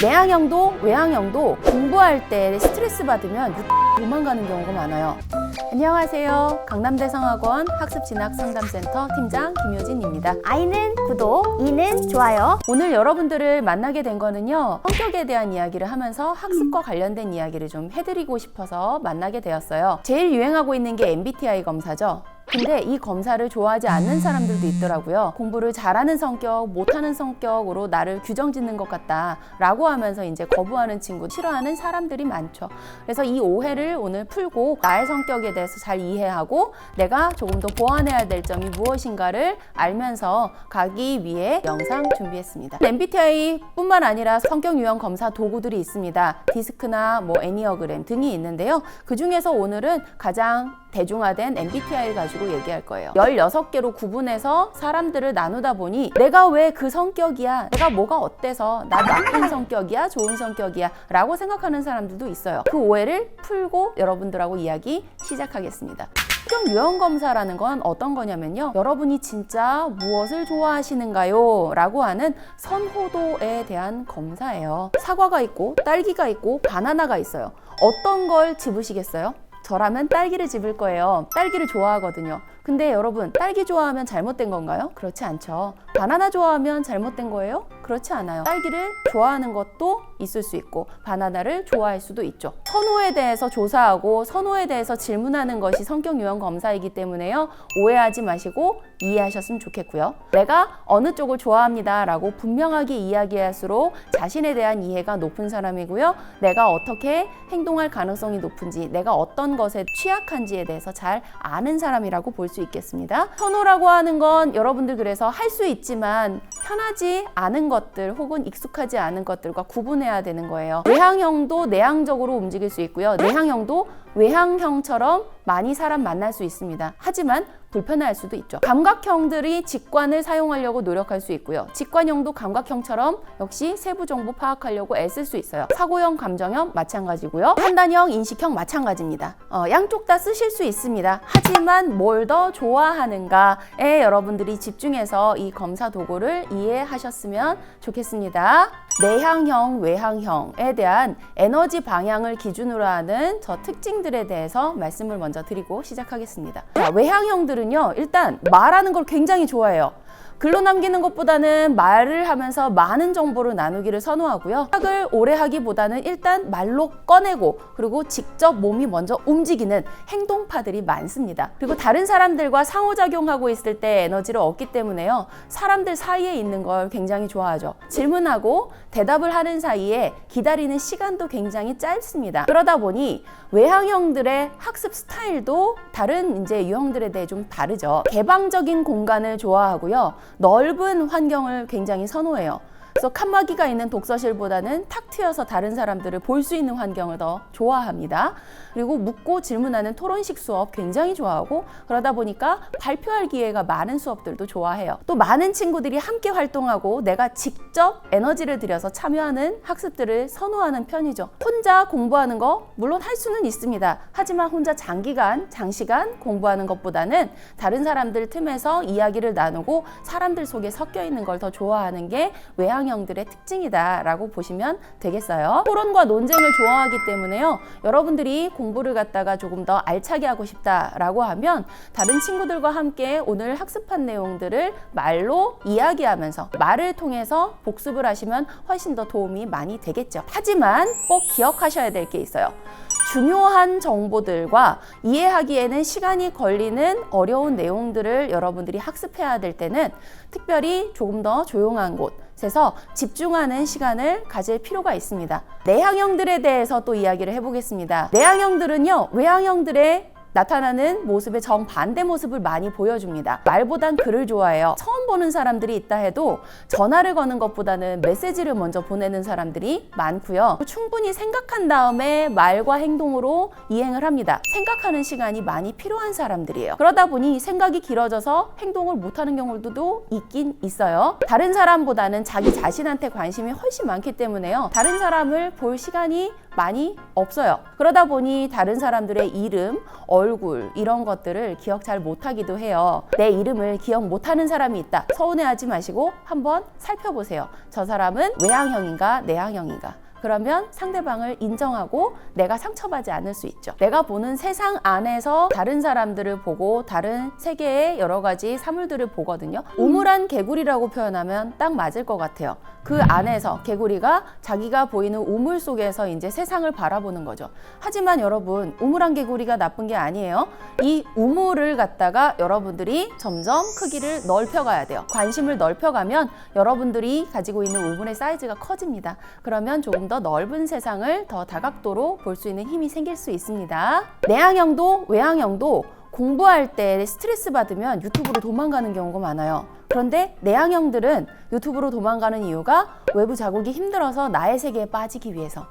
내향형도 외향형도 공부할 때 스트레스 받으면 도망가는 경우가 많아요. 안녕하세요. 강남대성학원 학습진학상담센터 팀장 김효진입니다. I는 구독, E는 좋아요. 오늘 여러분들을 만나게 된 거는요, 성격에 대한 이야기를 하면서 학습과 관련된 이야기를 좀 해드리고 싶어서 만나게 되었어요. 제일 유행하고 있는 게 MBTI 검사죠. 근데 이 검사를 좋아하지 않는 사람들도 있더라고요. 공부를 잘하는 성격, 못하는 성격으로 나를 규정짓는 것 같다 라고 하면서 이제 거부하는 친구, 싫어하는 사람들이 많죠. 그래서 이 오해를 오늘 풀고 나의 성격에 대해서 잘 이해하고 내가 조금 더 보완해야 될 점이 무엇인가를 알면서 가기 위해 영상 준비했습니다. MBTI 뿐만 아니라 성격 유형 검사 도구들이 있습니다. 디스크나 애니어그램 등이 있는데요. 그 중에서 오늘은 가장 대중화된 MBTI를 가지고 얘기할 거예요. 16개로 구분해서 사람들을 나누다 보니 내가 왜 그 성격이야? 내가 뭐가 어때서 나 나쁜 성격이야? 좋은 성격이야? 라고 생각하는 사람들도 있어요. 그 오해를 풀고 여러분들하고 이야기 시작하겠습니다. 성격 유형 검사라는 건 어떤 거냐면요, 여러분이 진짜 무엇을 좋아하시는가요? 라고 하는 선호도에 대한 검사예요. 사과가 있고 딸기가 있고 바나나가 있어요. 어떤 걸 집으시겠어요? 저라면 딸기를 집을 거예요. 딸기를 좋아하거든요. 근데 여러분, 딸기 좋아하면 잘못된 건가요? 그렇지 않죠. 바나나 좋아하면 잘못된 거예요? 그렇지 않아요. 딸기를 좋아하는 것도 있을 수 있고 바나나를 좋아할 수도 있죠. 선호에 대해서 조사하고 선호에 대해서 질문하는 것이 성격 유형 검사이기 때문에요, 오해하지 마시고 이해하셨으면 좋겠고요. 내가 어느 쪽을 좋아합니다 라고 분명하게 이야기할수록 자신에 대한 이해가 높은 사람이고요, 내가 어떻게 행동할 가능성이 높은지, 내가 어떤 것에 취약한지에 대해서 잘 아는 사람이라고 볼 수 있겠습니다. 선호라고 하는 건 여러분들 그래서 할 수 있지만 편하지 않은 것들 혹은 익숙하지 않은 것들과 구분해야 되는 거예요. 외향형도 내향적으로 움직일 수 있고요, 내향형도 외향형처럼 많이 사람 만날 수 있습니다. 하지만 불편할 수도 있죠. 감각형들이 직관을 사용하려고 노력할 수 있고요, 직관형도 감각형처럼 역시 세부 정보 파악하려고 애쓸 수 있어요. 사고형, 감정형 마찬가지고요, 판단형, 인식형 마찬가지입니다. 양쪽 다 쓰실 수 있습니다. 하지만 뭘 더 좋아하는가에 여러분들이 집중해서 이 검사 도구를 이해하셨으면 좋겠습니다. 내향형, 외향형에 대한 에너지 방향을 기준으로 하는 저 특징들에 대해서 말씀을 먼저 드리고 시작하겠습니다. 자, 외향형들은요, 일단 말하는 걸 굉장히 좋아해요. 글로 남기는 것보다는 말을 하면서 많은 정보를 나누기를 선호하고요, 생각을 오래 하기보다는 일단 말로 꺼내고 그리고 직접 몸이 먼저 움직이는 행동파들이 많습니다. 그리고 다른 사람들과 상호작용하고 있을 때 에너지를 얻기 때문에요, 사람들 사이에 있는 걸 굉장히 좋아하죠. 질문하고 대답을 하는 사이에 기다리는 시간도 굉장히 짧습니다. 그러다 보니 외향형들의 학습 스타일도 다른 유형들에 대해 좀 다르죠. 개방적인 공간을 좋아하고요, 넓은 환경을 굉장히 선호해요. 그래서 칸막이가 있는 독서실보다는 탁 트여서 다른 사람들을 볼 수 있는 환경을 더 좋아합니다. 그리고 묻고 질문하는 토론식 수업 굉장히 좋아하고, 그러다 보니까 발표할 기회가 많은 수업들도 좋아해요. 또 많은 친구들이 함께 활동하고 내가 직접 에너지를 들여서 참여하는 학습들을 선호하는 편이죠. 혼자 공부하는 거 물론 할 수는 있습니다. 하지만 혼자 장시간 공부하는 것보다는 다른 사람들 틈에서 이야기를 나누고 사람들 속에 섞여 있는 걸 더 좋아하는 게 외향형들의 특징이다 라고 보시면 되겠어요. 토론과 논쟁을 좋아하기 때문에요, 여러분들이 공부를 갖다가 조금 더 알차게 하고 싶다 라고 하면 다른 친구들과 함께 오늘 학습한 내용들을 말로 이야기하면서 말을 통해서 복습을 하시면 훨씬 더 도움이 많이 되겠죠. 하지만 꼭 기억하셔야 될 게 있어요. 중요한 정보들과 이해하기에는 시간이 걸리는 어려운 내용들을 여러분들이 학습해야 될 때는 특별히 조금 더 조용한 곳에서 집중하는 시간을 가질 필요가 있습니다. 내향형들에 대해서 또 이야기를 해보겠습니다. 내향형들은요, 외향형들의 나타나는 모습의 정반대 모습을 많이 보여줍니다. 말보단 글을 좋아해요. 처음 보는 사람들이 있다 해도 전화를 거는 것보다는 메시지를 먼저 보내는 사람들이 많고요, 충분히 생각한 다음에 말과 행동으로 이행을 합니다. 생각하는 시간이 많이 필요한 사람들이에요. 그러다 보니 생각이 길어져서 행동을 못하는 경우도 있긴 있어요. 다른 사람보다는 자기 자신한테 관심이 훨씬 많기 때문에요, 다른 사람을 볼 시간이 많이 없어요. 그러다 보니 다른 사람들의 이름, 얼굴 이런 것들을 기억 잘 못하기도 해요. 내 이름을 기억 못하는 사람이 있다. 서운해하지 마시고 한번 살펴보세요. 저 사람은 외향형인가 내향형인가. 그러면 상대방을 인정하고 내가 상처받지 않을 수 있죠. 내가 보는 세상 안에서 다른 사람들을 보고 다른 세계의 여러 가지 사물들을 보거든요. 우물안 개구리라고 표현하면 딱 맞을 것 같아요. 그 안에서 개구리가 자기가 보이는 우물 속에서 이제 세상을 바라보는 거죠. 하지만 여러분, 우물안 개구리가 나쁜 게 아니에요. 이 우물을 갖다가 여러분들이 점점 크기를 넓혀가야 돼요. 관심을 넓혀가면 여러분들이 가지고 있는 우물의 사이즈가 커집니다. 그러면 조금 더 넓은 세상을 더 다각도로 볼 수 있는 힘이 생길 수 있습니다. 내향형도 외향형도 공부할 때 스트레스 받으면 유튜브로 도망가는 경우가 많아요. 그런데 내향형들은 유튜브로 도망가는 이유가 외부 자극이 힘들어서 나의 세계에 빠지기 위해서,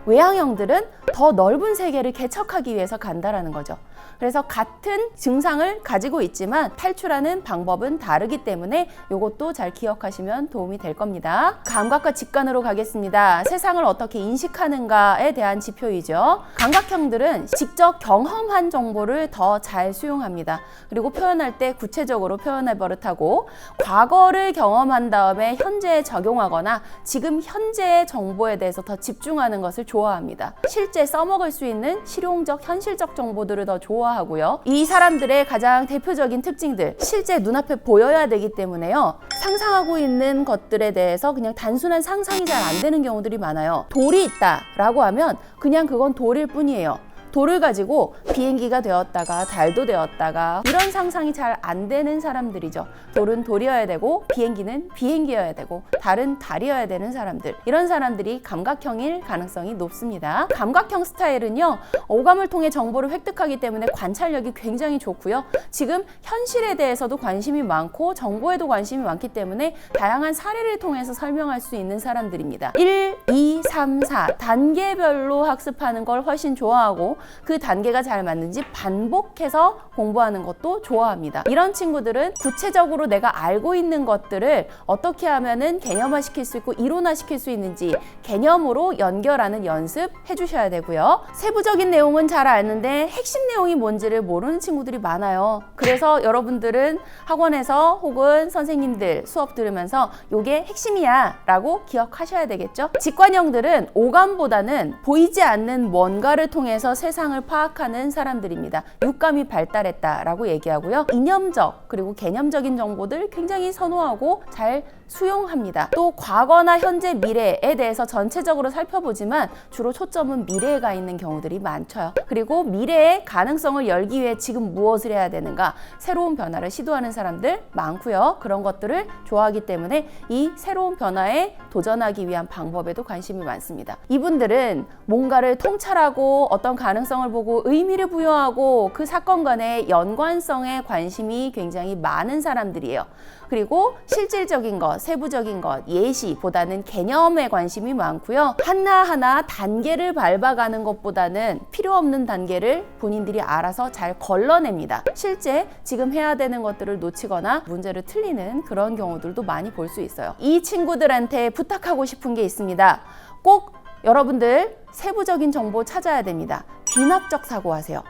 외향형들은 더 넓은 세계를 개척하기 위해서 간다라는 거죠. 그래서 같은 증상을 가지고 있지만 탈출하는 방법은 다르기 때문에 이것도 잘 기억하시면 도움이 될 겁니다. 감각과 직관으로 가겠습니다. 세상을 어떻게 인식하는가에 대한 지표이죠. 감각형들은 직접 경험한 정보를 더 잘 수용합니다. 그리고 표현할 때 구체적으로 표현할 버릇하고, 과거를 경험한 다음에 현재에 적용하거나 지금 현재의 정보에 대해서 더 집중하는 것을 좋아합니다. 실제 써먹을 수 있는 실용적, 현실적 정보들을 더 좋아하고요. 이 사람들의 가장 대표적인 특징들, 실제 눈앞에 보여야 되기 때문에요. 상상하고 있는 것들에 대해서 그냥 단순한 상상이 잘 안 되는 경우들이 많아요. 돌이 있다라고 하면 그냥 그건 돌일 뿐이에요. 돌을 가지고 비행기가 되었다가 달도 되었다가 이런 상상이 잘 안 되는 사람들이죠. 돌은 돌이어야 되고 비행기는 비행기여야 되고 달은 달이어야 되는 사람들, 이런 사람들이 감각형일 가능성이 높습니다. 감각형 스타일은요, 오감을 통해 정보를 획득하기 때문에 관찰력이 굉장히 좋고요. 지금 현실에 대해서도 관심이 많고 정보에도 관심이 많기 때문에 다양한 사례를 통해서 설명할 수 있는 사람들입니다. 1, 2, 3, 4 단계별로 학습하는 걸 훨씬 좋아하고, 그 단계가 잘 맞는지 반복해서 공부하는 것도 좋아합니다. 이런 친구들은 구체적으로 내가 알고 있는 것들을 어떻게 하면은 개념화시킬 수 있고 이론화시킬 수 있는지 개념으로 연결하는 연습 해주셔야 되고요. 세부적인 내용은 잘 아는데 핵심 내용이 뭔지를 모르는 친구들이 많아요. 그래서 여러분들은 학원에서 혹은 선생님들 수업 들으면서 요게 핵심이야 라고 기억하셔야 되겠죠. 직관형들은 오감보다는 보이지 않는 뭔가를 통해서 세상을 파악하는 사람들입니다. 육감이 발달했다라고 얘기하고요. 이념적 그리고 개념적인 정보들 굉장히 선호하고 잘 수용합니다. 또 과거나 현재, 미래에 대해서 전체적으로 살펴보지만 주로 초점은 미래에 가 있는 경우들이 많죠. 그리고 미래의 가능성을 열기 위해 지금 무엇을 해야 되는가, 새로운 변화를 시도하는 사람들 많고요. 그런 것들을 좋아하기 때문에 이 새로운 변화에 도전하기 위한 방법에도 관심이 많습니다. 이분들은 뭔가를 통찰하고 어떤 가능성을 보고 의미를 부여하고 그 사건 간의 연관성에 관심이 굉장히 많은 사람들이에요. 그리고 실질적인 것, 세부적인 것, 예시보다는 개념에 관심이 많고요. 하나하나 단계를 밟아가는 것보다는 필요 없는 단계를 본인들이 알아서 잘 걸러냅니다. 실제 지금 해야 되는 것들을 놓치거나 문제를 틀리는 그런 경우들도 많이 볼 수 있어요. 이 친구들한테 부탁하고 싶은 게 있습니다. 꼭 여러분들 세부적인 정보 찾아야 됩니다. 귀납적 사고하세요.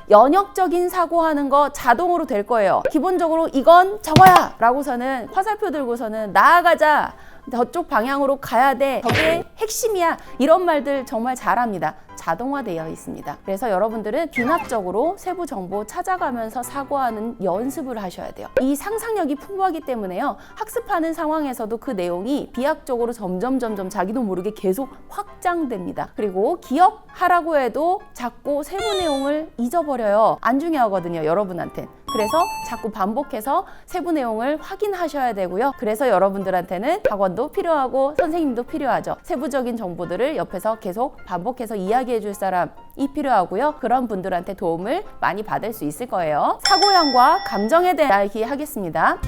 연역적인 사고하는 거 자동으로 될 거예요. 기본적으로 이건 저거야 라고서는 화살표 들고서는 나아가자, 저쪽 방향으로 가야 돼, 저게 핵심이야, 이런 말들 정말 잘합니다. 자동화되어 있습니다. 그래서 여러분들은 귀납적으로 세부 정보 찾아가면서 사고하는 연습을 하셔야 돼요. 이 상상력이 풍부하기 때문에요. 학습하는 상황에서도 그 내용이 비약적으로 점점 자기도 모르게 계속 확장됩니다. 그리고 기억하라고 해도 자꾸 세부 내용을 잊어버려요. 안 중요하거든요, 여러분한텐. 그래서 자꾸 반복해서 세부 내용을 확인하셔야 되고요. 그래서 여러분들한테는 학원도 필요하고 선생님도 필요하죠. 세부적인 정보들을 옆에서 계속 반복해서 이야기해 줄 사람이 필요하고요. 그런 분들한테 도움을 많이 받을 수 있을 거예요. 사고형과 감정에 대한 이야기 하겠습니다.